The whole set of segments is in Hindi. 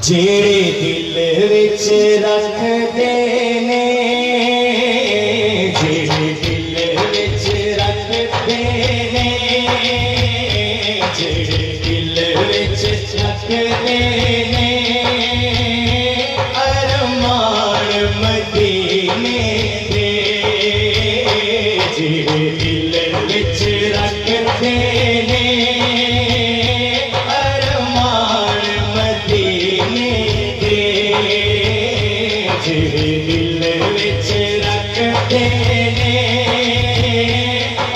जेड़े दिल विच रखदे ने, जेड़े दिल विच रखदे ने, जेड़े दिल विच रखदे ने, अरमान मदीने दे। जेड़े दिल विच रखदे ने, जेड़े दिल विच रखदे ने,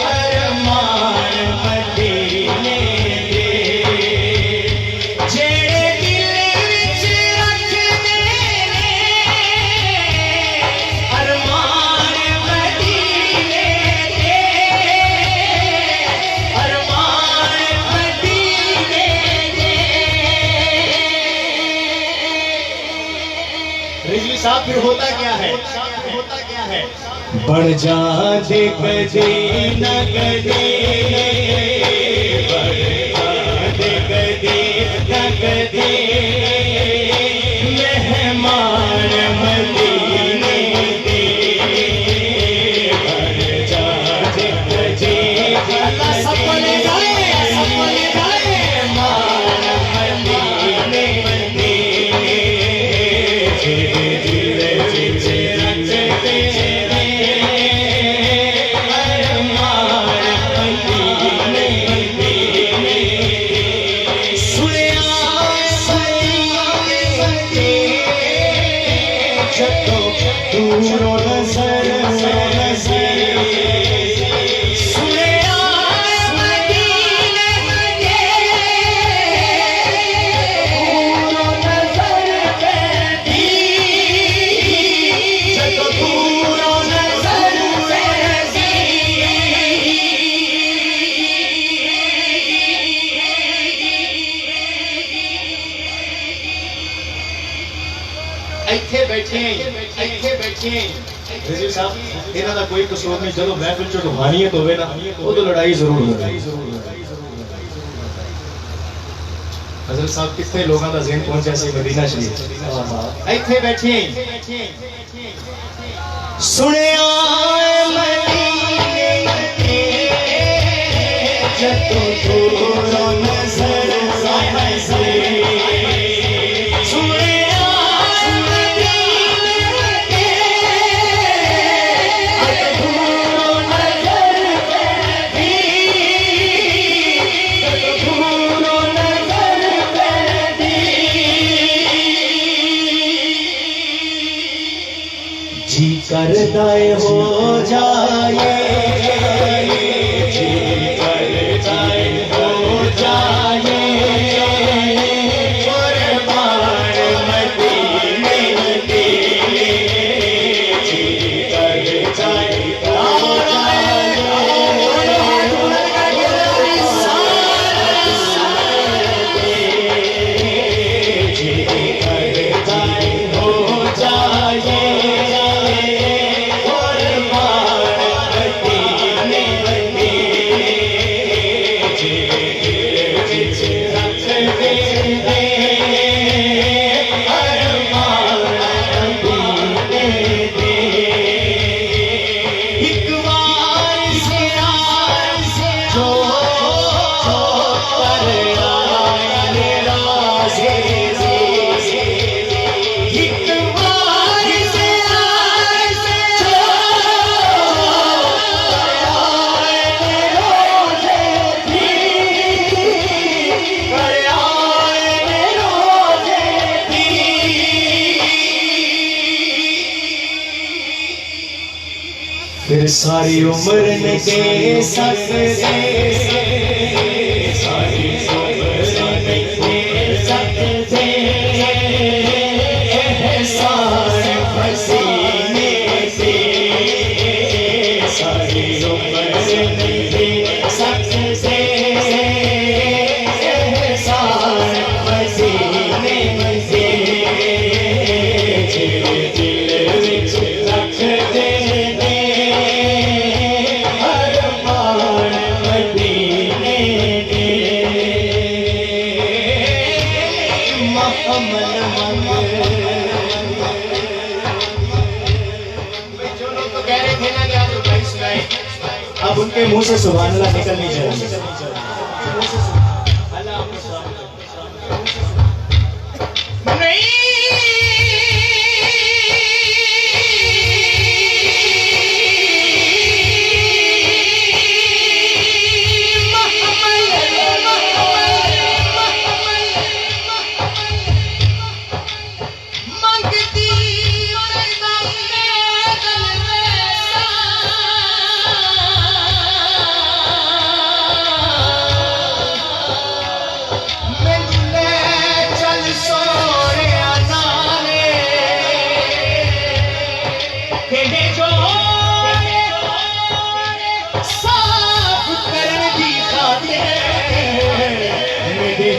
अरमान मदीने दे। जेड़े दिल विच रखदे ने, अरमान मदीने दे, अरमान मदीने दे। रिजवी साहब फिर होता क्या है? बढ़ जाते कदे न कदे, बढ़ जाते कदे न कदे, मेहमान मदीने दे। बढ़ जाते कदे सपने गाए, सपने गाए, मेहमान मदीने दे। जेड़े दिल विच रखदे ने, अरमान मदीने दे। सुनिया सदी जदों दूरों नज़र नज़र, सुनिया मदीने दे, दूरों नज़र पैंदी, जदों दूरों नज़र पैंदी। ਇੱਥੇ ਬੈਠੇ रिजवी साहब, इन्हां दा कोई कसूर नहीं। जदों महफिल च रूहानियत होवे ना, उदों लड़ाई जरूर होवे। हज़रत साहब कितने लोगों का ज़हन पहुंचा सी मदीना शरीफ। ਇੱਥੇ बैठे सुनिया मदीने दे, जदों दूरों नज़र नज़र, सुनिया मदीने दे, जदों दूरों नज़र पैंदी, जदों दूरों नज़र पैंदी। जी करदा है हो जाए, जी करदा है हो जाए, कुर्बान मदीने दे। जी करदा है हो जाए, जी करदा है हो जाए, फिर सारी उम्र न दे सकते, सारी उम्र न दे सकते, एहसान पसीने से। सारी उम्र न दे सकते, एहसान पसीने से। जेड़े दिल विच रखदे ने, अरमान मदीने दे। महमल उनके मुंह से सुभान अल्लाह निकलनी चाहिए।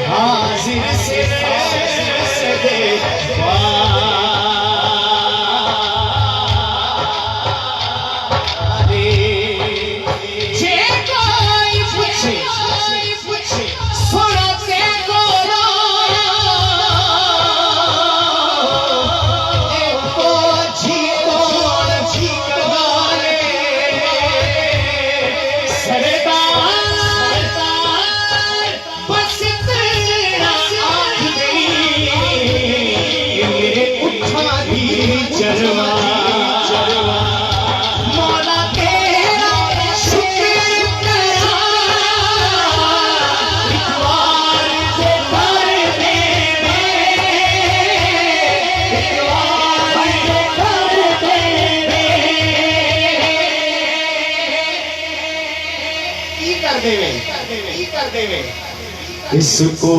हाजिर से दे जे कोई पूछे सुनते को इसको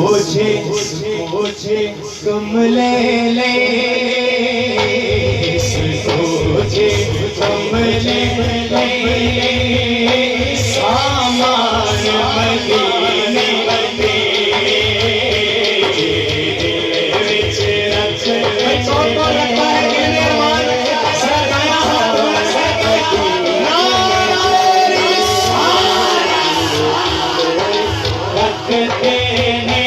जे तुम ले ले, इसको जे तुम ले ले, सामान मदीने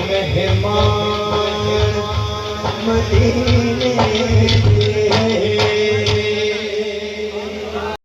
मेहमान मदीने